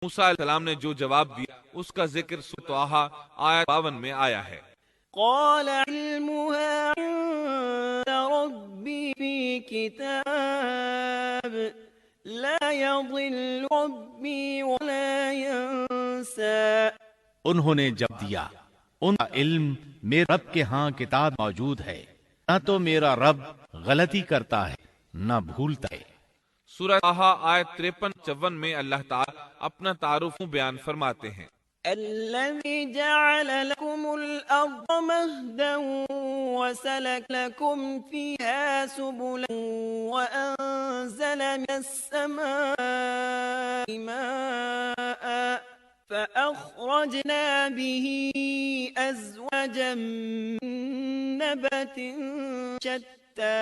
موسیٰ علیہ السلام نے جو جواب دیا اس کا ذکر سورۃ طٰہٰ آیت 52 میں آیا ہے۔ قال علمها عند ربي في كتاب لا يضل ربي ولا ينسى۔ انہوں نے جب دیا، ان کا علم میرے رب کے ہاں کتاب موجود ہے، نہ تو میرا رب غلطی کرتا ہے نہ بھولتا ہے۔ سورۃ طٰہٰ آیت 53-54 میں اللہ تعالیٰ اپنا تعارف بیان فرماتے ہیں۔ الذي جعل لكم الأرض مهدا وسلك لكم فيها سبلا وأنزل من السماء ماء فأخرجنا به أزواجا من نبات شتى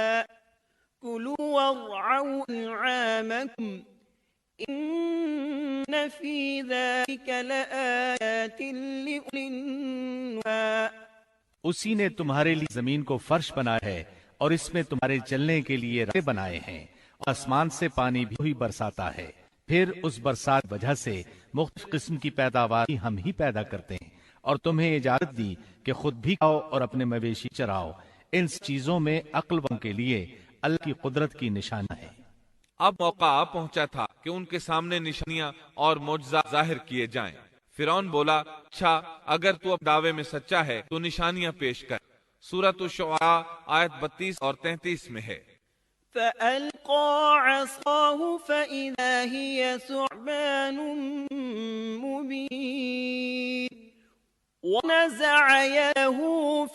كلوا وارعوا أنعامكم ان فی ذلک لآیات لأولی النہی۔ اسی نے تمہارے لیے زمین کو فرش بنایا ہے اور اس میں تمہارے چلنے کے لیے راستے بنائے ہیں، اور آسمان سے پانی بھی برساتا ہے، پھر اس برسات وجہ سے مختلف قسم کی پیداوار ہم ہی پیدا کرتے ہیں، اور تمہیں اجازت دی کہ خود بھی کھاؤ اور اپنے مویشی چراؤ۔ ان چیزوں میں عقل والوں کے لیے اللہ کی قدرت کی نشانی ہے۔ اب موقع آ پہنچا تھا کہ ان کے سامنے نشانیاں اور معجزات ظاہر کیے جائیں۔ فرعون بولا، اچھا اگر تو اب دعوے میں سچا ہے تو نشانیاں پیش کر۔ سورۃ الشعراء آیت 32 اور 33 میں ہے۔ فألقى عصاه فإذا هي ثعبان مبين ونزع يده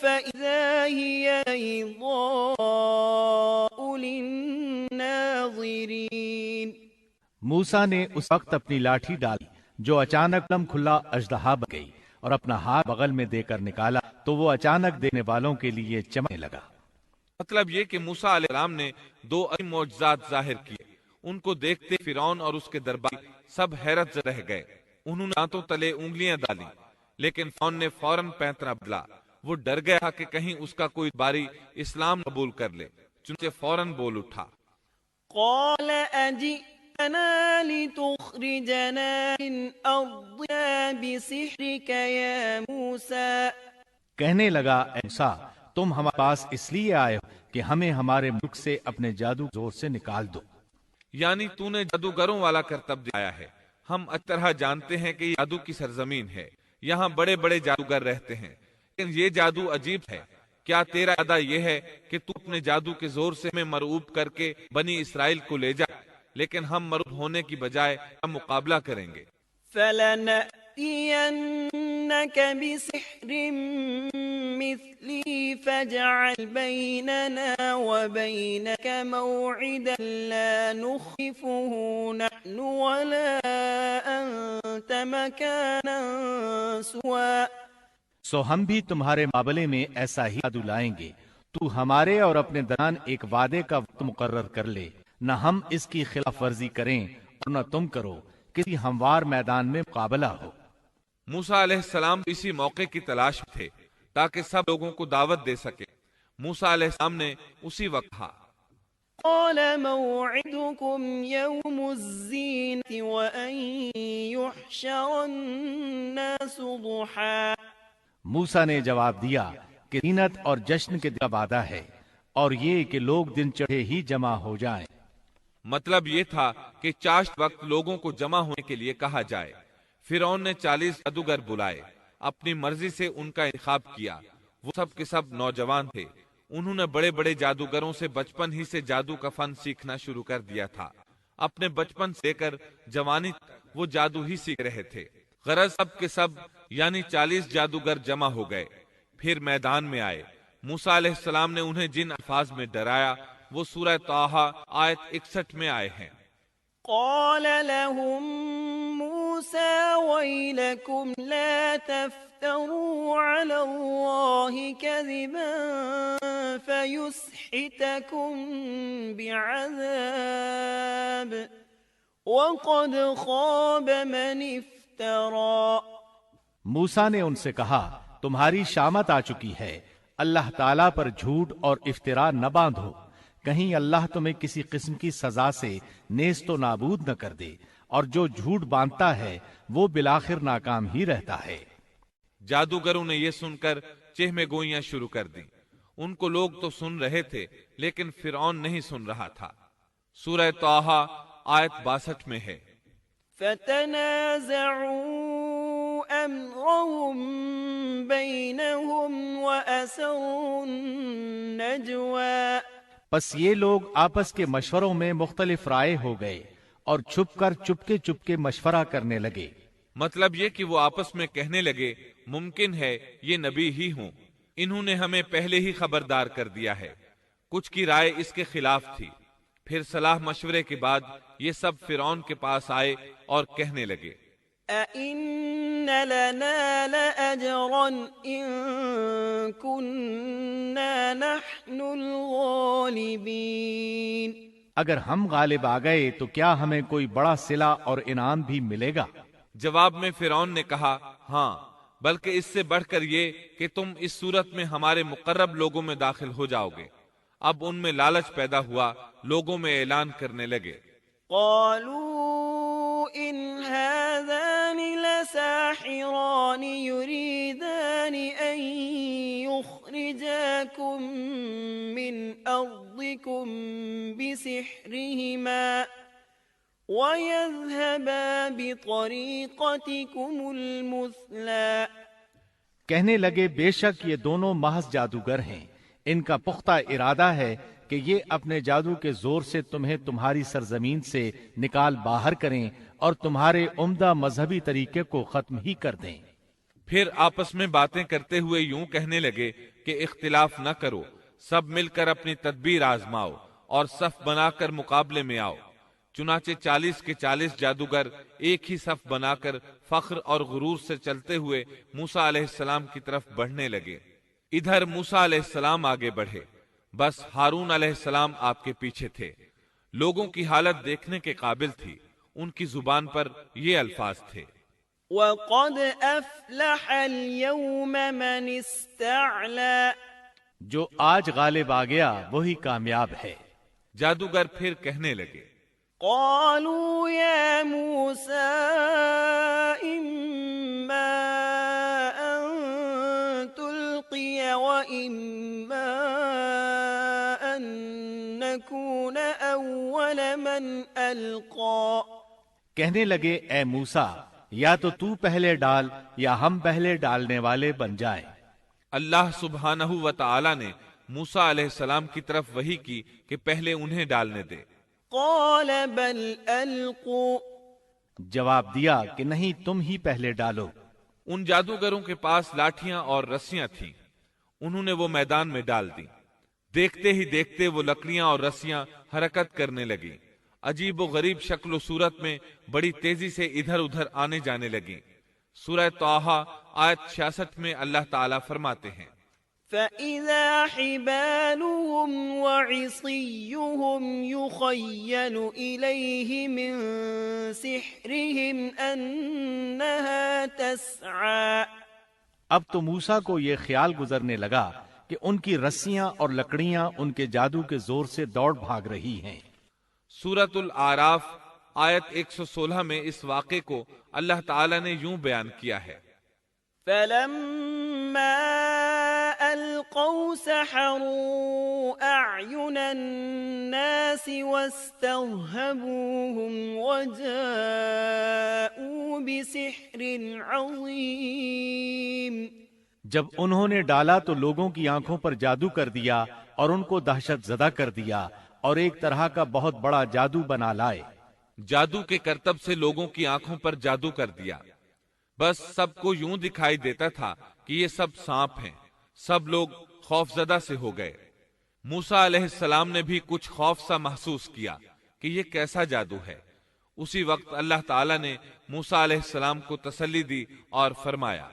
فإذا هي بيضاء للناظرين۔ موسیٰ نے اس وقت اپنی لاٹھی ڈالی جو اچانک دم کھلا اژدہا بن گئی، اور اپنا ہاتھ بغل میں دے کر نکالا تو وہ اچانک دینے والوں کے لیے چمکنے لگا۔ مطلب یہ کہ موسیٰ علیہ السلام نے 2 عظیم معجزات ظاہر کیے۔ ان کو دیکھتے فرعون اور اس کے درباری سب حیرت زدہ رہ گئے۔ انہوں نے دانتوں تلے انگلیاں ڈالی، لیکن فرعون نے فوراً پینترا بدلا۔ وہ ڈر گیا تھا کہ کہیں اس کا کوئی باری اسلام قبول کر لے، چنانچہ فوراً بول اٹھا۔ قال أجئتنا لتخرجنا من أرضنا بسحرك يا موسى۔ کہنے لگا، اے موسیٰ تم ہمارے پاس اس لیے آئے ہو کہ ہمیں ہمارے ملک سے اپنے جادو زور سے نکال دو۔ یعنی تو نے جادوگروں والا کرتب دکھایا ہے۔ ہم اچھی طرح جانتے ہیں کہ یہ جادو کی سرزمین ہے، یہاں بڑے بڑے جادوگر رہتے ہیں، لیکن یہ جادو عجیب ہے۔ کیا تیرا ارادہ یہ ہے کہ تو اپنے جادو کے زور سے ہمیں مرعوب کر کے بنی اسرائیل کو لے جا؟ لیکن ہم مرعوب ہونے کی بجائے ہم مقابلہ کریں گے۔ فَلَنَأْتِيَنَّكَ بِسِحْرٍ مِثْلِهِ فَاجْعَلْ بَيْنَنَا وَبَيْنَكَ مَوْعِدًا لَا نُخْلِفُهُ نَحْنُ وَلَا أَنْتَ مَكَانًا سُوًى۔ سو ہم بھی تمہارے مقابلے میں ایسا ہی جادو لائیں گے، تو ہمارے اور اپنے درمیان ایک وعدے کا وقت مقرر کر لے، نہ ہم اس کی خلاف ورزی کریں اور نہ تم کرو، کسی ہموار میدان میں مقابلہ ہو۔ موسیٰ علیہ السلام اسی موقع کی تلاش میں تھے تاکہ سب لوگوں کو دعوت دے سکے۔ موسیٰ علیہ السلام نے اسی وقت کہا، قال موعدكم يوم الزينة وأن يحشر الناس ضحى۔ موسیٰ نے جواب دیا کہ زینت اور جشن کے دن کا وعدہ ہے، اور یہ کہ لوگ دن چڑھے ہی جمع ہو جائیں۔ مطلب یہ تھا کہ چاشت وقت لوگوں کو جمع ہونے کے لیے کہا جائے۔ فرعون نے 40 جادوگر بلائے، اپنی مرضی سے ان کا انتخاب کیا۔ وہ سب کے سب نوجوان تھے۔ انہوں نے بڑے بڑے جادوگروں سے بچپن ہی سے جادو کا فن سیکھنا شروع کر دیا تھا۔ اپنے بچپن سے لے کر جوانی تک وہ جادو ہی سیکھ رہے تھے۔ غرض سب کے سب یعنی 40 جادوگر جمع ہو گئے، پھر میدان میں آئے۔ موسیٰ علیہ السلام نے انہیں جن الفاظ میں ڈرایا وہ سورہ طٰہٰ آیت 61 میں آئے ہیں۔ قال لهم موسى ويلكم لا تفتروا على الله كذبا فيسحتكم بعذاب وقد خاب من افترى۔ موسیٰ نے ان سے کہا، تمہاری شامت آ چکی ہے، اللہ تعالیٰ پر جھوٹ اور افطرا نہ باندھو، کہیں اللہ تمہیں کسی قسم کی سزا سے نیست و نابود نہ کر دے، اور جو جھوٹ باندھتا ہے وہ بالآخر ناکام ہی رہتا ہے۔ جادوگروں نے یہ سن کر چہمے گوئیاں شروع کر دیں۔ ان کو لوگ تو سن رہے تھے لیکن فرعون نہیں سن رہا تھا۔ سورہ طٰہٰ آیت 62 میں ہے، فتنازعوا امرهم بينهم واسروا النجوى پس یہ لوگ آپس کے مشوروں میں مختلف رائے ہو گئے اور چھپ کر چپکے مشورہ کرنے لگے۔ مطلب یہ کہ وہ آپس میں کہنے لگے ممکن ہے یہ نبی ہی ہوں، انہوں نے ہمیں پہلے ہی خبردار کر دیا ہے۔ کچھ کی رائے اس کے خلاف تھی۔ پھر صلاح مشورے کے بعد یہ سب فرعون کے پاس آئے اور کہنے لگے، أَإِنَّ لَنَا لَأَجْرًا إِن كُنَّا نَحْنُ الْغَالِبِينَ اگر ہم غالب آ گئے تو کیا ہمیں کوئی بڑا صلہ اور انعام بھی ملے گا؟ جواب میں فرعون نے کہا، ہاں، بلکہ اس سے بڑھ کر یہ کہ تم اس صورت میں ہمارے مقرب لوگوں میں داخل ہو جاؤ گے۔ اب ان میں لالچ پیدا ہوا، لوگوں میں اعلان کرنے لگے، قالوا إن هذان لساحران يريدان أن يخرجاكم من أرضكم بسحرهما ويذهبا بطريقتكم المثلى۔ کہنے لگے بے شک یہ دونوں محض جادوگر ہیں، ان کا پختہ ارادہ ہے کہ یہ اپنے جادو کے زور سے تمہیں تمہاری سرزمین سے نکال باہر کریں اور تمہارے عمدہ مذہبی طریقے کو ختم ہی کر دیں۔ پھر آپس میں باتیں کرتے ہوئے یوں کہنے لگے کہ اختلاف نہ کرو، سب مل کر اپنی تدبیر آزماؤ اور صف بنا کر مقابلے میں آؤ۔ چنانچہ 40 کے 40 جادوگر ایک ہی صف بنا کر فخر اور غرور سے چلتے ہوئے موسیٰ علیہ السلام کی طرف بڑھنے لگے۔ ادھر موسیٰ علیہ السلام آگے بڑھے، بس ہارون علیہ السلام آپ کے پیچھے تھے۔ لوگوں کی حالت دیکھنے کے قابل تھی، ان کی زبان پر یہ الفاظ تھے، وَقَدْ أَفْلَحَ الْيَوْمَ مَنِ اسْتَعْلَى۔ جو آج غالب آ گیا وہی کامیاب ہے۔ جادوگر پھر کہنے لگے، قالوا يا موسى إما أن تلقي وإما أن نكون أول من ألقى۔ کہنے لگے اے موسیٰ، یا تو پہلے ڈال یا ہم پہلے ڈالنے والے بن جائیں۔ اللہ سبحانہ و تعالی نے موسیٰ علیہ السلام کی طرف وحی کی کہ پہلے انہیں ڈالنے دے۔ قال بل ألقوا۔ جواب دیا کہ نہیں، تم ہی پہلے ڈالو۔ ان جادوگروں کے پاس لاٹھیاں اور رسیاں تھیں، انہوں نے وہ میدان میں ڈال دی۔ دیکھتے ہی دیکھتے وہ لکڑیاں اور رسیاں حرکت کرنے لگیں، عجیب و غریب شکل و صورت میں بڑی تیزی سے ادھر ادھر آنے جانے لگیں۔ سورہ طٰہٰ آیت 66 میں اللہ تعالیٰ فرماتے ہیں، فَإِذَا حِبَالُهُمْ وَعِصِيُّهُمْ يُخَيَّلُ إِلَيْهِ مِنْ سِحْرِهِمْ أَنَّهَا تَسْعَى۔ اب تو موسیٰ کو یہ خیال گزرنے لگا کہ ان کی رسیاں اور لکڑیاں ان کے جادو کے زور سے دوڑ بھاگ رہی ہیں۔ سورۃ الاعراف آیت 116 میں اس واقعے کو اللہ تعالیٰ نے یوں بیان کیا ہے، فَلَمَّا أَلْقَوْا سَحَرُوا أَعْيُنَ النَّاسِ وَاسْتَرْهَبُوهُمْ وَجَاءُوا بِسِحْرٍ عَظِيمٍ۔ جب انہوں نے ڈالا تو لوگوں کی آنکھوں پر جادو کر دیا اور ان کو دہشت زدہ کر دیا اور ایک طرح کا بہت بڑا جادو بنا لائے۔ جادو کے کرتب سے لوگوں کی آنکھوں پر جادو کر دیا، بس سب کو یوں دکھائی دیتا تھا کہ یہ سب سانپ ہیں۔ سب لوگ خوف زدہ سے ہو گئے۔ موسیٰ علیہ السلام نے بھی کچھ خوف سا محسوس کیا کہ یہ کیسا جادو ہے۔ اسی وقت اللہ تعالیٰ نے موسیٰ علیہ السلام کو تسلی دی اور فرمایا،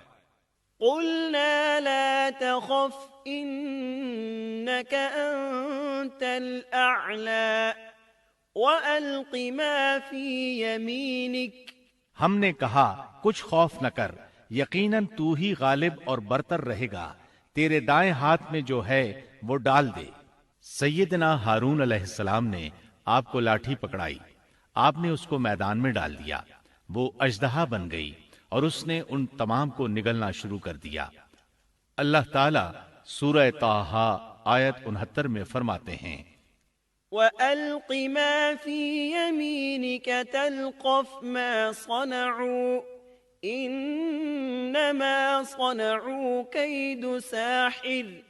قُلْنَا لَا تَخَفْ إِنَّكَ أَنْتَ الْأَعْلَى وَأَلْقِ مَا فِي يَمِينِكَ۔ ہم نے کہا کچھ خوف نہ کر، یقیناً تو ہی غالب اور برتر رہے گا، تیرے دائیں ہاتھ میں جو ہے وہ ڈال دے۔ سیدنا ہارون علیہ السلام نے آپ کو لاٹھی پکڑائی، آپ نے اس کو میدان میں ڈال دیا، وہ اژدہا بن گئی اور اس نے ان تمام کو نگلنا شروع کر دیا۔ اللہ تعالی سورہ طٰہٰ آیت 69 میں فرماتے ہیں، وَأَلْقِ مَا فِي يَمِينِكَ تَلْقَفْ مَا صَنَعُوا إِنَّمَا صَنَعُوا كَيْدُ سَاحِرٍ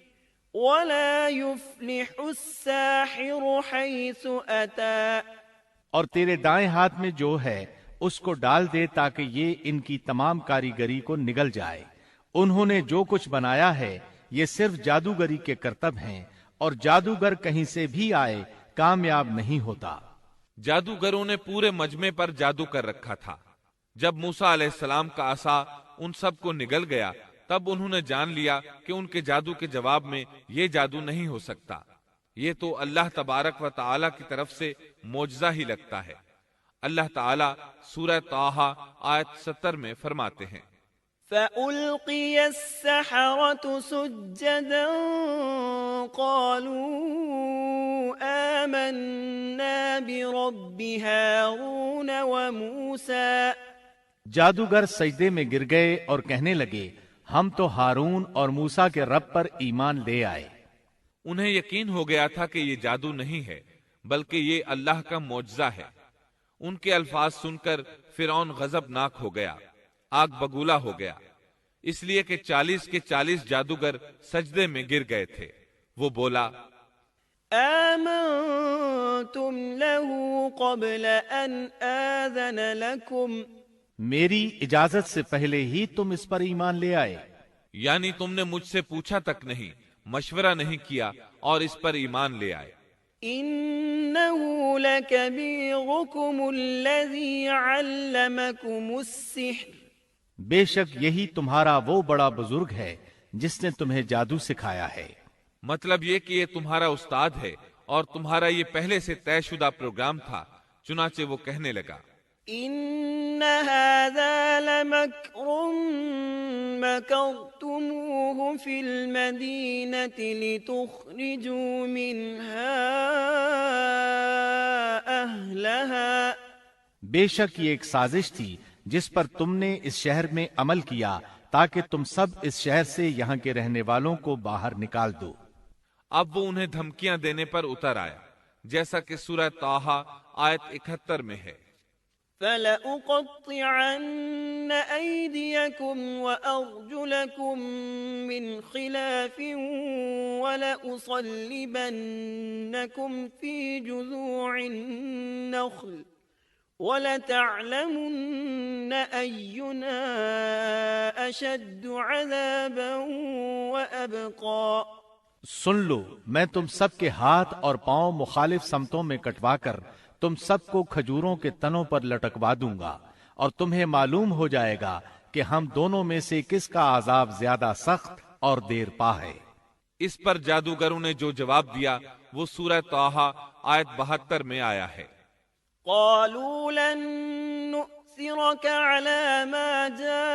وَلَا يُفْلِحُ السَّاحِرُ حَيْثُ أَتَى۔ اور تیرے دائیں ہاتھ میں جو ہے اس کو ڈال دے تاکہ یہ ان کی تمام کاریگری کو نگل جائے۔ انہوں نے جو کچھ بنایا ہے یہ صرف جادوگری کے کرتب ہیں، اور جادوگر کہیں سے بھی آئے کامیاب نہیں ہوتا۔ جادوگروں نے پورے مجمع پر جادو کر رکھا تھا۔ جب موسیٰ علیہ السلام کا عصا ان سب کو نگل گیا تب انہوں نے جان لیا کہ ان کے جادو کے جواب میں یہ جادو نہیں ہو سکتا، یہ تو اللہ تبارک و تعالی کی طرف سے معجزہ ہی لگتا ہے۔ اللہ تعالی سورہ طٰہٰ آیت 70 میں فرماتے ہیں، فَأُلْقِيَ السَّحَرَةُ سُجَّدًا قَالُوا آمَنَّا بِرَبِّ هَارُونَ وَمُوسَىٰ۔ جادوگر سجدے میں گر گئے اور کہنے لگے، ہم تو ہارون اور موسیٰ کے رب پر ایمان لے آئے۔ انہیں یقین ہو گیا تھا کہ یہ جادو نہیں ہے بلکہ یہ اللہ کا معجزہ ہے۔ ان کے الفاظ سن کر فرعون غضبناک ہو گیا، آگ بگولا ہو گیا، اس لیے کہ 40 کے 40 جادوگر سجدے میں گر گئے تھے۔ وہ بولا، آمنتم له قبل ان آذن لكم۔ میری اجازت سے پہلے ہی تم اس پر ایمان لے آئے، یعنی تم نے مجھ سے پوچھا تک نہیں، مشورہ نہیں کیا اور اس پر ایمان لے آئے۔ انه لكبيركم الذي علمكم السحر۔ بے شک یہی تمہارا وہ بڑا بزرگ ہے جس نے تمہیں جادو سکھایا ہے۔ مطلب یہ کہ یہ تمہارا استاد ہے اور تمہارا یہ پہلے سے طے شدہ پروگرام تھا۔ چنانچہ وہ کہنے لگا، ان هذا لمكر مكرتموه في المدينة لتخرجوا منها أهلها۔ بے شک یہ ایک سازش تھی جس پر تم نے اس شہر میں عمل کیا تاکہ تم سب اس شہر سے یہاں کے رہنے والوں کو باہر نکال دو۔ اب وہ انہیں دھمکیاں دینے پر اتر آیا، جیسا کہ سورہ طٰہٰ آیت 71 میں ہے، فَلَأُقَطِّعَنَّ أَيْدِيَكُمْ وَأَرْجُلَكُمْ مِنْ خِلَافٍ وَلَأُصَلِّبَنَّكُمْ فِي جُذُوعِ النَّخْلِ وَلَتَعْلَمُنَّ أَيُّنَا أَشَدُّ عَذَابًا وَأَبْقَىٰ۔ سن لو، میں تم سب کے ہاتھ اور پاؤں مخالف سمتوں میں کٹوا کر تم سب کو کھجوروں کے تنوں پر لٹکوا دوں گا، اور تمہیں معلوم ہو جائے گا کہ ہم دونوں میں سے کس کا عذاب زیادہ سخت اور دیر پا ہے۔ اس پر جادوگروں نے جو جواب دیا وہ سورہ طٰہٰ آیت 72 میں آیا ہے، قالوا لن نؤثرك على ما جاءنا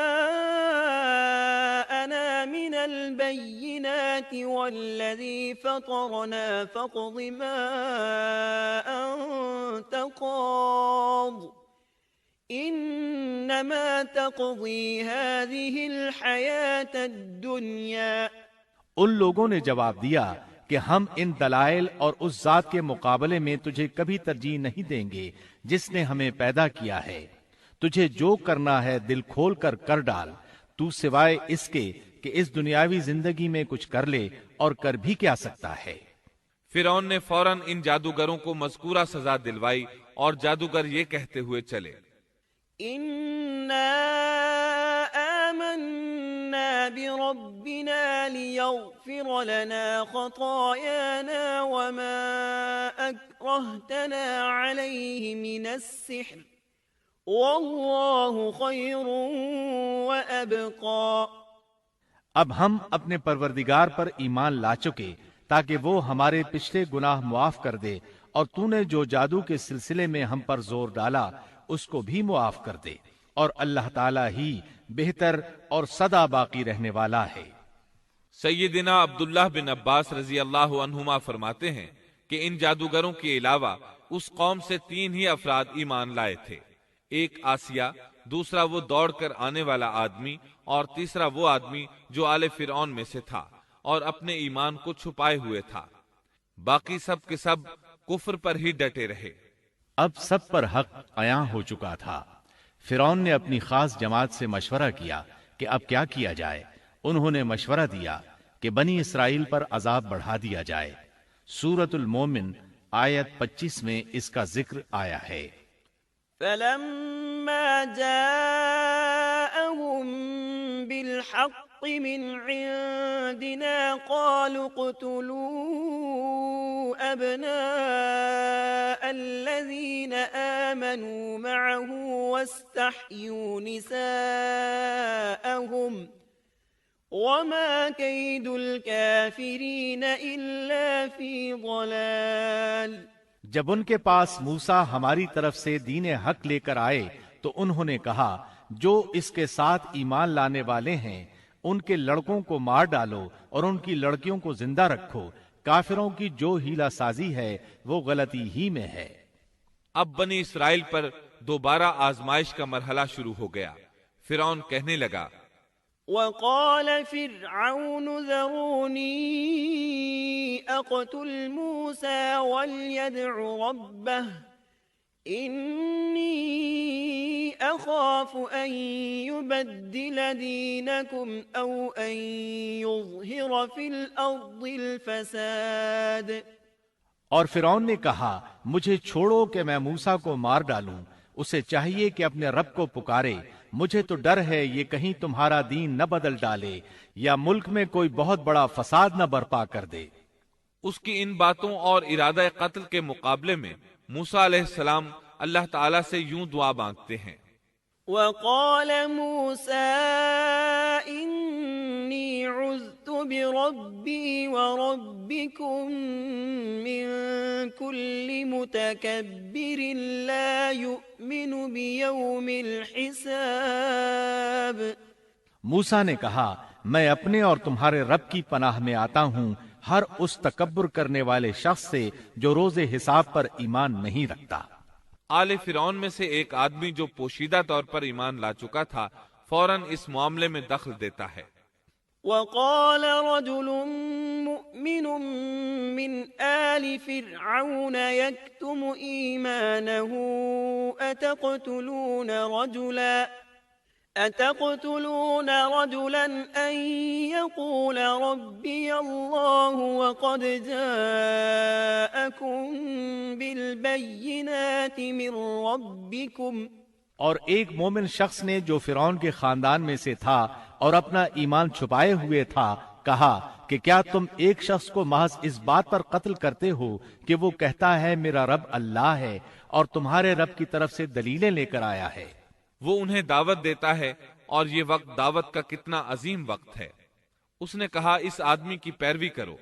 من البينات والذي فطرنا فاقض ما أنت قاض إنما تقضي هذه الحياة الدنيا۔ ان لوگوں نے جواب دیا کہ ہم ان دلائل اور اس ذات کے مقابلے میں تجھے کبھی ترجیح نہیں دیں گے جس نے ہمیں پیدا کیا ہے۔ تجھے جو کرنا ہے دل کھول کر کر ڈال، تو سوائے اس کے کہ اس دنیاوی زندگی میں کچھ کر لے، اور کر بھی کیا سکتا ہے۔ فرعون نے فوراً ان جادوگروں کو مذکورہ سزا دلوائی اور جادوگر یہ کہتے ہوئے چلے، إنا آمنا بربنا ليغفر لنا خطايانا وما أكرهتنا عليه من السحر والله خير وأبقى۔ اب ہم اپنے پروردگار پر ایمان لا چکے تاکہ وہ ہمارے پچھلے گناہ معاف کر دے، اور تو نے جو جادو کے سلسلے میں ہم پر زور ڈالا اس کو بھی معاف کر دے، اور اللہ تعالی ہی بہتر اور سدا باقی رہنے والا ہے۔ سیدنا عبداللہ بن عباس رضی اللہ عنہما فرماتے ہیں کہ ان جادوگروں کے علاوہ اس قوم سے 3 ہی افراد ایمان لائے تھے، ایک آسیہ، دوسرا وہ دوڑ کر آنے والا آدمی، اور تیسرا وہ آدمی جو آل فرعون میں سے تھا اور اپنے ایمان کو چھپائے ہوئے تھا۔ باقی سب کے سب کفر پر ہی ڈٹے رہے۔ اب سب پر حق عیاں ہو چکا تھا۔ فرعون نے اپنی خاص جماعت سے مشورہ کیا کہ اب کیا کیا جائے۔ انہوں نے مشورہ دیا کہ بنی اسرائیل پر عذاب بڑھا دیا جائے۔ سورۃ المومن آیت 25 میں اس کا ذکر آیا ہے۔ فلما جاءهم بالحق من عندنا قالوا اقتلوا أبناء الذين آمنوا معه واستحيوا نساءهم وما كيد الكافرين إلا في ضلال۔ جب ان کے پاس موسیٰ ہماری طرف سے دین حق لے کر آئے تو انہوں نے کہا جو اس کے ساتھ ایمان لانے والے ہیں ان کے لڑکوں کو مار ڈالو اور ان کی لڑکیوں کو زندہ رکھو، کافروں کی جو ہیلا سازی ہے وہ غلطی ہی میں ہے۔ اب بنی اسرائیل پر دوبارہ آزمائش کا مرحلہ شروع ہو گیا۔ فرعون کہنے لگا، وقال فرعون ذروني أقتل موسى وليدع ربه إني أخاف أن يبدل دينكم أو أن يظهر في الأرض الفساد۔ اور فرعون نے کہا مجھے چھوڑو کہ میں موسیٰ کو مار ڈالوں، اسے چاہیے کہ اپنے رب کو پکارے، مجھے تو ڈر ہے یہ کہیں تمہارا دین نہ بدل ڈالے یا ملک میں کوئی بہت بڑا فساد نہ برپا کر دے۔ اس کی ان باتوں اور ارادہ قتل کے مقابلے میں موسیٰ علیہ السلام اللہ تعالیٰ سے یوں دعا مانگتے ہیں۔ وقال موسى إني عذت بربي وربكم من كل متكبر لا يؤمن بيوم الحساب۔ موسیٰ نے کہا میں اپنے اور تمہارے رب کی پناہ میں آتا ہوں ہر اس تکبر کرنے والے شخص سے جو روز حساب پر ایمان نہیں رکھتا۔ آل فرعون میں سے ایک آدمی جو پوشیدہ طور پر ایمان لا چکا تھا فوراً اس معاملے میں دخل دیتا ہے۔ وقال رجل مؤمن من آل فرعون يكتم إيمانه أتقتلون رجلا أن يقول ربي الله وقد جاءكم بالبينات من ربكم۔ اور ایک مومن شخص نے جو فرعون کے خاندان میں سے تھا اور اپنا ایمان چھپائے ہوئے تھا کہا کہ کیا تم ایک شخص کو محض اس بات پر قتل کرتے ہو کہ وہ کہتا ہے میرا رب اللہ ہے اور تمہارے رب کی طرف سے دلیلیں لے کر آیا ہے۔ وہ انہیں دعوت دیتا ہے اور یہ وقت دعوت کا کتنا عظیم وقت ہے۔ اس نے کہا اس آدمی کی پیروی کرو،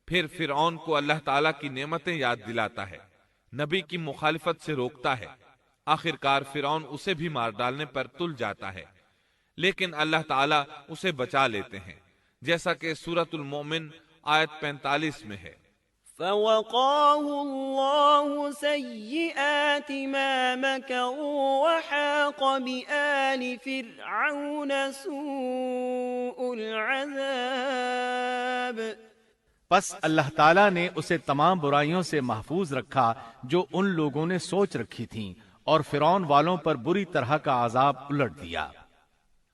پھر فرعون کو اللہ تعالیٰ کی نعمتیں یاد دلاتا ہے، نبی کی مخالفت سے روکتا ہے۔ آخر کار فرعون اسے بھی مار ڈالنے پر تل جاتا ہے، لیکن اللہ تعالیٰ اسے بچا لیتے ہیں، جیسا کہ سورۃ المومن آیت 45 میں ہے۔ فوقاه الله سيئات ما مكروا وحاق بآل فرعون سوء العذاب۔ پس اللہ تعالیٰ نے اسے تمام برائیوں سے محفوظ رکھا جو ان لوگوں نے سوچ رکھی تھیں، اور فرعون والوں پر بری طرح کا عذاب الٹ دیا۔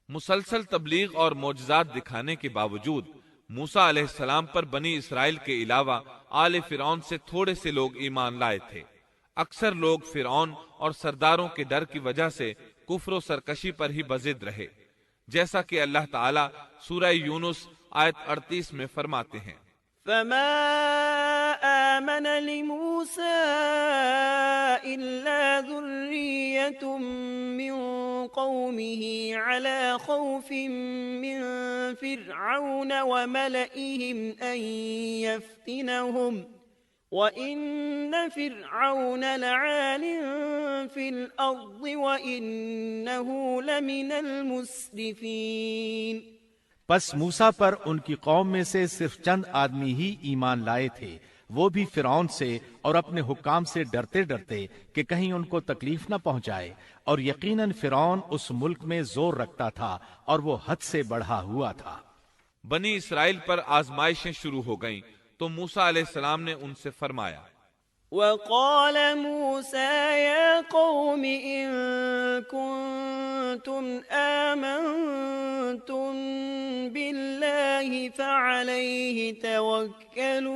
مسلسل تبلیغ اور معجزات دکھانے کے باوجود موسیٰ علیہ السلام پر بنی اسرائیل کے علاوہ آل فرعون سے تھوڑے سے لوگ ایمان لائے تھے۔ اکثر لوگ فرعون اور سرداروں کے ڈر کی وجہ سے کفر و سرکشی پر ہی بضد رہے، جیسا کہ اللہ تعالیٰ سورہ یونس آیت 38 میں فرماتے ہیں، فما آمن لموسى إلا ذرية من قومه على خوف من فرعون وملئهم أن يفتنهم وَإِنَّ فِرْعَوْنَ لَعَالٍ فِي الْأَرْضِ وَإِنَّهُ لَمِنَ الْمُسْرِفِينَ۔ پس موسیٰ پر ان کی قوم میں سے صرف چند آدمی ہی ایمان لائے تھے، وہ بھی فرعون سے اور اپنے حکام سے ڈرتے ڈرتے کہ کہیں ان کو تکلیف نہ پہنچائے، اور یقیناً فرعون اس ملک میں زور رکھتا تھا اور وہ حد سے بڑھا ہوا تھا۔ بنی اسرائیل پر آزمائشیں شروع ہو گئیں تو موسیٰ علیہ السلام نے ان سے فرمایا، وقال موسى يا قوم إن كنتم آمنتم بالله فعليه توكلوا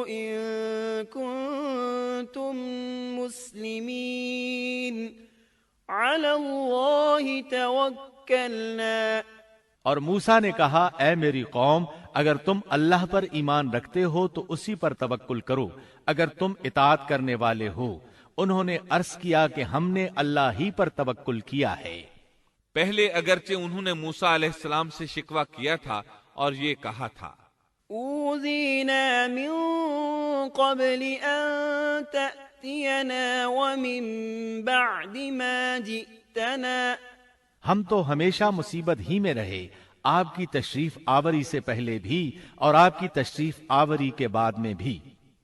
إن كنتم مسلمين على الله توكلنا۔ اور موسیٰ نے کہا، اے میری قوم، اگر تم اللہ پر ایمان رکھتے ہو تو اسی پر توکل کرو اگر تم اطاعت کرنے والے ہو۔ انہوں نے عرض کیا کہ ہم نے اللہ ہی پر توکل کیا ہے۔ پہلے اگرچہ انہوں نے موسیٰ علیہ السلام سے شکوہ کیا تھا اور یہ کہا تھا، اوذینا من قبل ان تأتینا ومن بعد ما جئتنا۔ ہم تو ہمیشہ مصیبت ہی میں رہے، آپ کی تشریف آوری سے پہلے بھی اور آپ کی تشریف آوری کے بعد میں بھی۔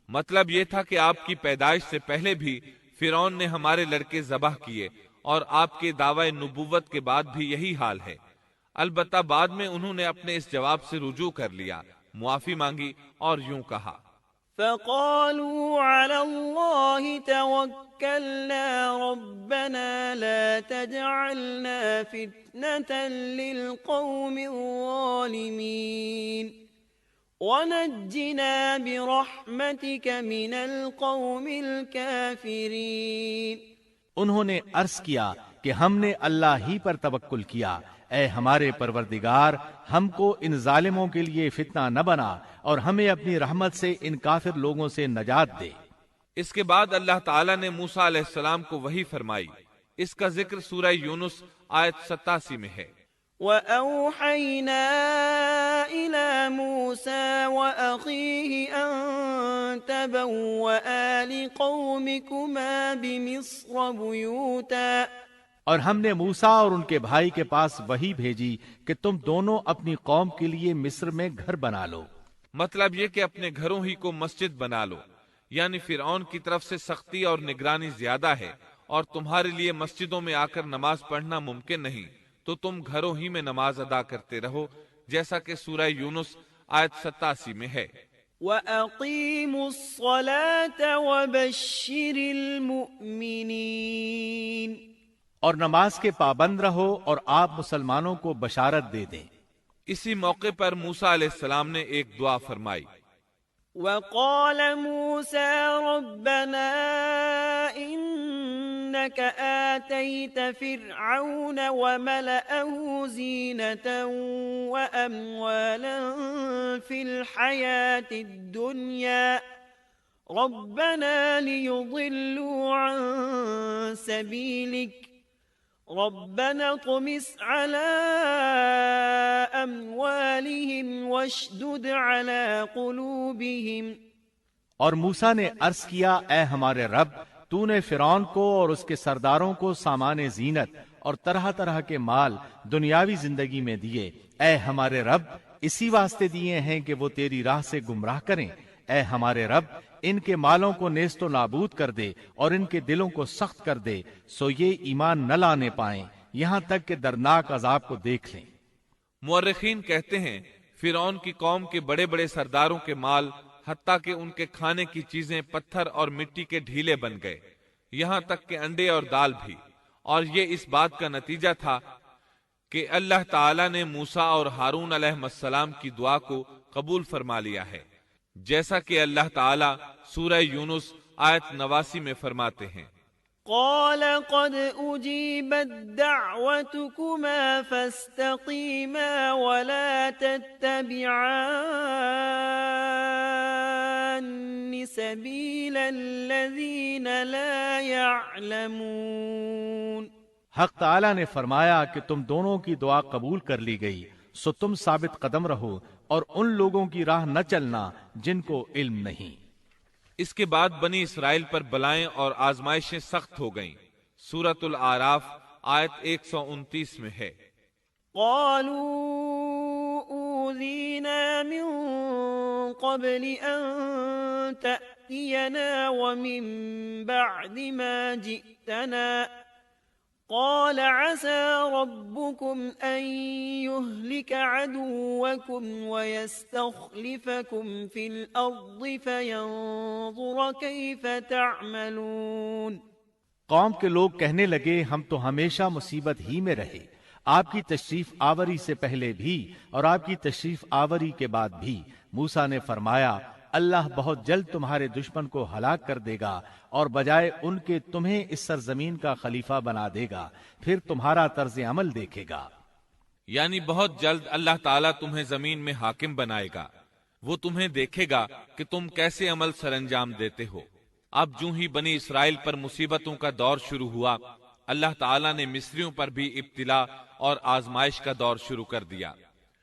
مطلب یہ تھا کہ آپ کی پیدائش سے پہلے بھی فرعون نے ہمارے لڑکے ذبح کیے اور آپ کے دعوی نبوت کے بعد بھی یہی حال ہے۔ البتہ بعد میں انہوں نے اپنے اس جواب سے رجوع کر لیا، معافی مانگی اور یوں کہا، فقالوا على الله توكلنا ربنا لا تجعلنا فتنة للقوم الظالمين ونجنا برحمتك من القوم الكافرين۔ انہوں نے عرض کیا کہ ہم نے اللہ ہی پر توکل کیا، اے ہمارے پروردگار، ہم کو ان ظالموں کے لیے فتنہ نہ بنا اور ہمیں اپنی رحمت سے ان کافر لوگوں سے نجات دے۔ اس کے بعد اللہ تعالیٰ نے موسیٰ علیہ السلام کو وحی فرمائی۔ اس کا ذکر سورہ یونس آیت 87 میں ہے۔ وَأَوْحَيْنَا إِلَى مُوسَى وَأَخِيهِ أَن تَبَوَّآ لِقَوْمِكُمَا بِمِصْرَ بُيُوتًا۔ اور ہم نے موسیٰ اور ان کے بھائی کے پاس وحی بھیجی کہ تم دونوں اپنی قوم کے لیے مصر میں گھر بنا لو۔ مطلب یہ کہ اپنے گھروں ہی کو مسجد بنا لو، یعنی فرعون کی طرف سے سختی اور نگرانی زیادہ ہے اور تمہارے لیے مسجدوں میں آ کر نماز پڑھنا ممکن نہیں، تو تم گھروں ہی میں نماز ادا کرتے رہو، جیسا کہ سورہ یونس آیت 87 میں ہے۔ وَأَقِيمُوا الصَّلَاةَ وَبَشِّرِ الْمُؤْمِنِينَ۔ اور نماز کے پابند رہو اور آپ مسلمانوں کو بشارت دے دیں۔ اسی موقع پر موسیٰ علیہ السلام نے ایک دعا فرمائی۔ وَقَالَ مُوسَى رَبَّنَا إِنَّكَ آتَيْتَ فِرْعَوْنَ وَمَلَأَهُ زِينَةً وَأَمْوَالًا فِي الْحَيَاةِ الدُّنْيَا رَبَّنَا لِيُضِلُّوا عَن سَبِيلِكَ رَبَّنَا اطْمِسْ عَلَىٰ أَمْوَالِهِمْ وَاشْدُدْ عَلَىٰ قُلُوبِهِمْ۔ اور موسیٰ نے عرض کیا، اے ہمارے رب، تو نے فرعون کو اور اس کے سرداروں کو سامان زینت اور طرح طرح کے مال دنیاوی زندگی میں دیے، اے ہمارے رب اسی واسطے دیے ہیں کہ وہ تیری راہ سے گمراہ کریں۔ اے ہمارے رب ان کے مالوں کو نیست و نابود کر دے اور ان کے دلوں کو سخت کر دے، سو یہ ایمان نہ لانے پائیں یہاں تک کہ دردناک عذاب کو دیکھ لیں۔ مورخین کہتے ہیں فرعون کی قوم کے بڑے بڑے سرداروں کے مال، حتیٰ کہ ان کے کھانے کی چیزیں پتھر اور مٹی کے ڈھیلے بن گئے، یہاں تک کہ انڈے اور دال بھی، اور یہ اس بات کا نتیجہ تھا کہ اللہ تعالیٰ نے موسیٰ اور ہارون علیہ السلام کی دعا کو قبول فرما لیا ہے، جیسا کہ اللہ تعالیٰ سورہ یونس آیت 89 میں فرماتے ہیں، قال قد أجيبت دعوتكما فاستقيما ولا تتبعان سبيل الذين لا يعلمون۔ حق تعالیٰ نے فرمایا کہ تم دونوں کی دعا قبول کر لی گئی، سو تم ثابت قدم رہو اور ان لوگوں کی راہ نہ چلنا جن کو علم نہیں۔ اس کے بعد بنی اسرائیل پر بلائیں اور آزمائشیں سخت ہو گئیں۔ سورۃ الاعراف آیت 129 میں ہے، قالوا أوذينا من قبل أن تأتينا ومن بعد ما جئتنا قال عسى ربكم أن يهلك عدوكم ويستخلفكم في الأرض فينظر كيف تعملون۔ قوم کے لوگ کہنے لگے ہم تو ہمیشہ مصیبت ہی میں رہے، آپ کی تشریف آوری سے پہلے بھی اور آپ کی تشریف آوری کے بعد بھی۔ موسیٰ نے فرمایا اللہ بہت جلد تمہارے دشمن کو ہلاک کر دے گا اور بجائے ان کے تمہیں اس سرزمین کا خلیفہ بنا دے گا، پھر تمہارا طرز عمل دیکھے گا۔ یعنی بہت جلد اللہ تعالیٰ تمہیں زمین میں حاکم بنائے گا، وہ تمہیں دیکھے گا کہ تم کیسے عمل سر انجام دیتے ہو۔ اب جو ہی بنی اسرائیل پر مصیبتوں کا دور شروع ہوا، اللہ تعالیٰ نے مصریوں پر بھی ابتلا اور آزمائش کا دور شروع کر دیا۔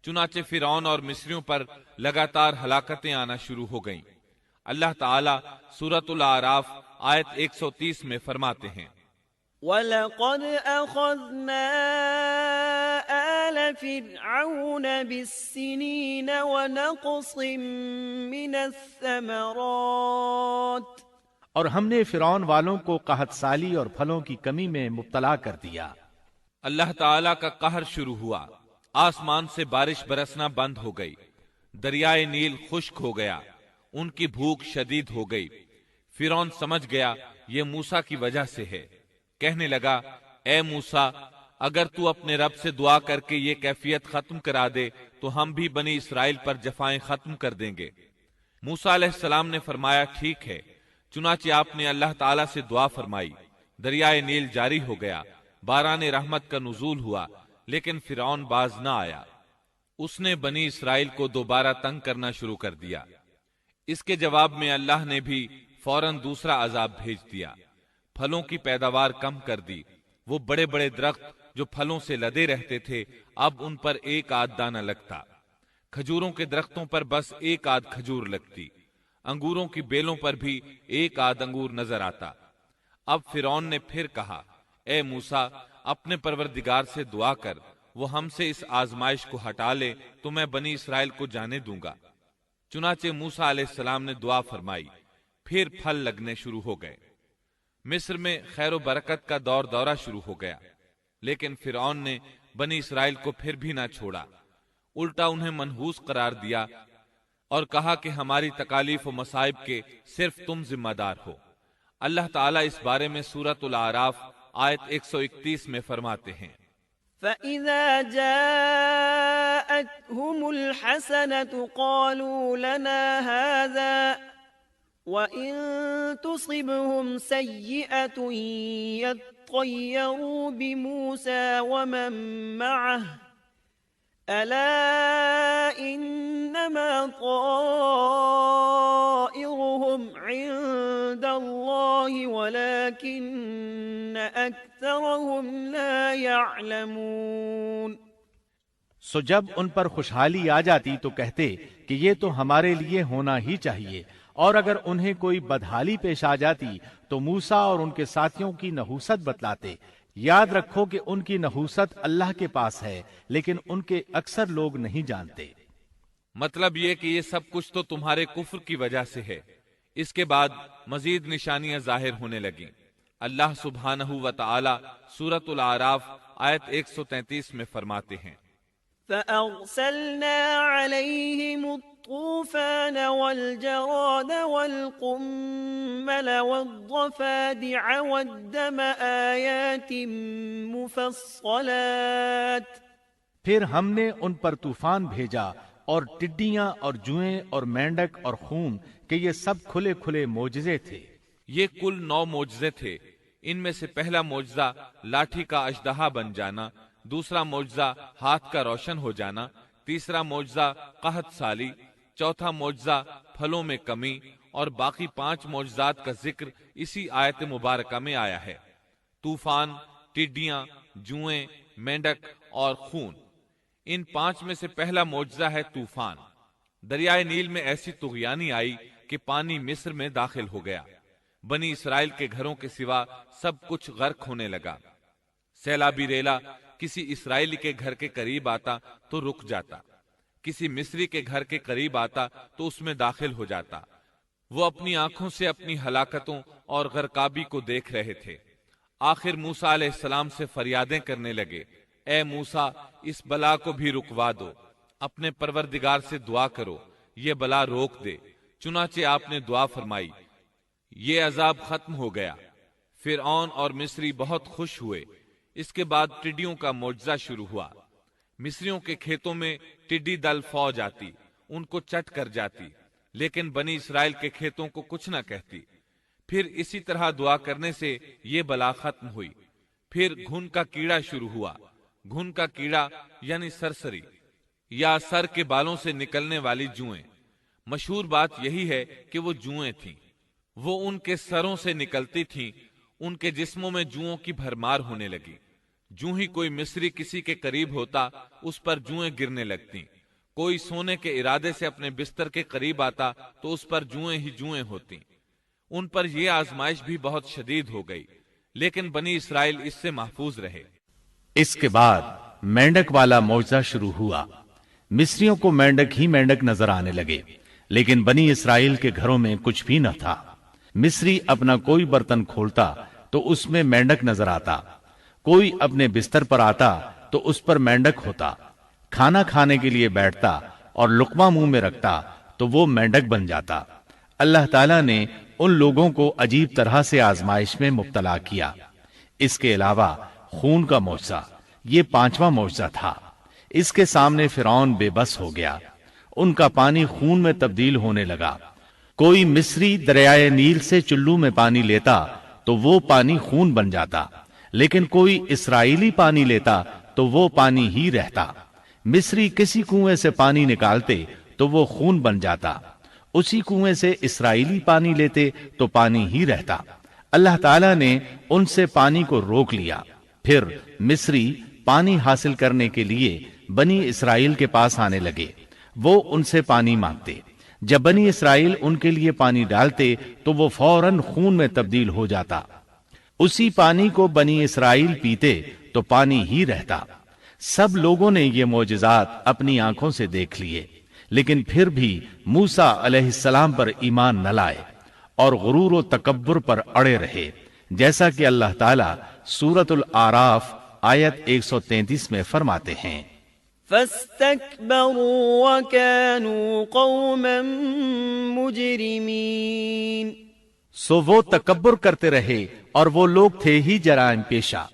چنانچہ فرعون اور مصریوں پر لگاتار ہلاکتیں آنا شروع ہو گئیں۔ اللہ تعالیٰ سورۃ الاعراف آیت 130 میں فرماتے ہیں وَلَقَدْ أَخَذْنَا آلَ فِرْعَوْنَ بِالسِّنِينَ وَنَقْصٍ مِّنَ الثَّمَرَاتِ، اور ہم نے فرعون والوں کو قحط سالی اور پھلوں کی کمی میں مبتلا کر دیا۔ اللہ تعالیٰ کا قہر شروع ہوا، آسمان سے بارش برسنا بند ہو گئی، دریائے نیل خشک ہو گیا، ان کی بھوک شدید ہو گئی۔ فرعون سمجھ گیا یہ موسیٰ کی وجہ سے ہے، کہنے لگا اے موسیٰ اگر تو اپنے رب سے دعا کر کے یہ کیفیت ختم کرا دے تو ہم بھی بنی اسرائیل پر جفائیں ختم کر دیں گے۔ موسیٰ علیہ السلام نے فرمایا ٹھیک ہے۔ چنانچہ آپ نے اللہ تعالیٰ سے دعا فرمائی، دریائے نیل جاری ہو گیا، باران رحمت کا نزول ہوا، لیکن فرعون باز نہ آیا۔ اس نے بنی اسرائیل کو دوبارہ تنگ کرنا شروع کر دیا۔ اس کے جواب میں اللہ نے بھی فوراً دوسرا عذاب بھیج دیا، پھلوں کی پیداوار کم کر دی۔ وہ بڑے بڑے درخت جو پھلوں سے لدے رہتے تھے اب ان پر ایک آدھ دانہ لگتا، کھجوروں کے درختوں پر بس ایک آدھ کھجور لگتی، انگوروں کی بیلوں پر بھی ایک آدھ انگور نظر آتا۔ اب فرعون نے پھر کہا اے موسیٰ اپنے پروردگار سے دعا کر، وہ ہم سے اس آزمائش کو ہٹا لے تو میں بنی اسرائیل کو جانے دوں گا۔ چنانچہ موسیٰ علیہ السلام نے دعا فرمائی، پھر پھل لگنے شروع ہو گئے۔ مصر میں خیر و برکت کا دورہ شروع ہو گیا، لیکن فرعون نے بنی اسرائیل کو پھر بھی نہ چھوڑا، الٹا انہیں منحوس قرار دیا اور کہا کہ ہماری تکالیف و مصائب کے صرف تم ذمہ دار ہو۔ اللہ تعالیٰ اس بارے میں سورۃ الاعراف آیت 131 میں فرماتے ہیں فَإِذَا جَاءَتْهُمُ الْحَسَنَةُ قَالُوا لَنَا هَذَا وَإِن تُصِبْهُمْ سَيِّئَةٌ يَطَّيَّرُوا بِمُوسَى وَمَن مَّعَهُ أَلَا إِنَّمَا طَائِرُهُمْ عِندَ اللَّهِ وَلَكِنَّ أَكْثَرَهُمْ لَا يَعْلَمُونَ۔ سو جب ان پر خوشحالی آ جاتی تو کہتے کہ یہ تو ہمارے لیے ہونا ہی چاہیے، اور اگر انہیں کوئی بدحالی پیش آ جاتی تو موسیٰ اور ان کے ساتھیوں کی نحوست بتلاتے۔ یاد رکھو کہ ان کی نحوست اللہ کے پاس ہے، لیکن ان کے اکثر لوگ نہیں جانتے۔ مطلب یہ کہ یہ سب کچھ تو تمہارے کفر کی وجہ سے ہے۔ اس کے بعد مزید نشانیاں ظاہر ہونے لگیں۔ اللہ سبحانہ و تعالی سورۃ الاعراف آیت 133 میں فرماتے ہیں فَأَرْسَلْنَا عَلَيْهِمُ الطُّوفَانَ وَالْجَرَادَ وَالْقُمَّلَ وَالضَّفَادِعَ وَالدَّمَ آيَاتٍ مُفَصَّلَاتٍ، پھر ہم نے ان پر طوفان بھیجا اور ٹڈیاں اور جوئیں اور مینڈک اور خون کہ یہ سب کھلے کھلے معجزے تھے۔ یہ کل 9 معجزے تھے۔ ان میں سے پہلا معجزہ لاٹھی کا اژدہا بن جانا، دوسرا معجزہ ہاتھ کا روشن ہو جانا، تیسرا معجزہ قحط سالی، چوتھا معجزہ پھلوں میں کمی، اور باقی 5 معجزات کا ذکر اسی آیت مبارکہ میں آیا ہے۔ طوفان، ٹڈیاں، جوئیں، مینڈک اور خون، ان 5 میں سے پہلا معجزہ ہے طوفان۔ دریائے نیل میں ایسی طغیانی آئی کہ پانی مصر میں داخل ہو گیا، بنی اسرائیل کے گھروں کے سوا سب کچھ غرق ہونے لگا۔ سیلابی ریلا کسی اسرائیلی کے گھر کے قریب آتا تو رک جاتا، کسی مصری کے گھر کے قریب آتا تو اس میں داخل ہو جاتا۔ وہ اپنی آنکھوں سے اپنی ہلاکتوں اور غرقابی کو دیکھ رہے تھے۔ آخر موسیٰ علیہ السلام سے فریادیں کرنے لگے، اے موسیٰ، اس بلا کو بھی رکوا دو، اپنے پروردگار سے دعا کرو یہ بلا روک دے۔ چنانچہ آپ نے دعا فرمائی، یہ عذاب ختم ہو گیا۔ فرعون اور مصری بہت خوش ہوئے۔ اس کے بعد ٹڈیوں کا معجزہ شروع ہوا۔ مصریوں کے کھیتوں میں ٹڈی دل فوج آتی، ان کو چٹ کر جاتی، لیکن بنی اسرائیل کے کھیتوں کو کچھ نہ کہتی۔ پھر اسی طرح دعا کرنے سے یہ بلا ختم ہوئی۔ پھر گھن کا کیڑا شروع ہوا۔ گھن کا کیڑا یعنی سرسری یا سر کے بالوں سے نکلنے والی جوئیں۔ مشہور بات یہی ہے کہ وہ جوئیں تھیں، وہ ان کے سروں سے نکلتی تھیں۔ ان کے جسموں میں جوؤں کی بھرمار ہونے لگی۔ جوں ہی کوئی مصری کسی کے قریب ہوتا اس پر جوئیں گرنے لگتی۔ کوئی سونے کے ارادے سے اپنے بستر کے قریب آتا تو اس پر جوئیں ہی جوئیں ہوتی۔ ان پر یہ آزمائش بھی بہت شدید ہو گئی، لیکن بنی اسرائیل اس سے محفوظ رہے۔ اس کے بعد مینڈک والا معجزہ شروع ہوا۔ مصریوں کو مینڈک ہی مینڈک نظر آنے لگے، لیکن بنی اسرائیل کے گھروں میں کچھ بھی نہ تھا۔ مصری اپنا کوئی برتن کھولتا تو اس میں مینڈک نظر آتا، کوئی اپنے بستر پر آتا تو اس پر مینڈک ہوتا، کھانا کھانے کے لیے بیٹھتا اور لقمہ منہ میں رکھتا تو وہ مینڈک بن جاتا۔ اللہ تعالیٰ نے ان لوگوں کو عجیب طرح سے آزمائش میں مبتلا کیا۔ اس کے علاوہ خون کا معجزہ، یہ 5واں معجزہ تھا۔ اس کے سامنے فرعون بے بس ہو گیا۔ ان کا پانی خون میں تبدیل ہونے لگا۔ کوئی مصری دریائے نیل سے چلو میں پانی لیتا تو وہ پانی خون بن جاتا، لیکن کوئی اسرائیلی پانی لیتا تو وہ پانی ہی رہتا۔ مصری کسی کنویں سے پانی نکالتے تو وہ خون بن جاتا، اسی کنویں سے اسرائیلی پانی لیتے تو پانی ہی رہتا۔ اللہ تعالیٰ نے ان سے پانی کو روک لیا۔ پھر مصری پانی حاصل کرنے کے لیے بنی اسرائیل کے پاس آنے لگے، وہ ان سے پانی مانگتے۔ جب بنی اسرائیل ان کے لیے پانی ڈالتے تو وہ فوراً خون میں تبدیل ہو جاتا۔ اسی پانی کو بنی اسرائیل پیتے تو پانی ہی رہتا۔ سب لوگوں نے یہ معجزات اپنی آنکھوں سے دیکھ لیے، لیکن پھر بھی موسیٰ علیہ السلام پر ایمان نہ لائے اور غرور و تکبر پر اڑے رہے، جیسا کہ اللہ تعالیٰ سورۃ الاعراف آیت 133 میں فرماتے ہیں، فاستكبروا وكانوا قوما مجرمين۔ سو وہ تکبر کرتے رہے اور وہ لوگ تھے ہی جرائم پیشہ۔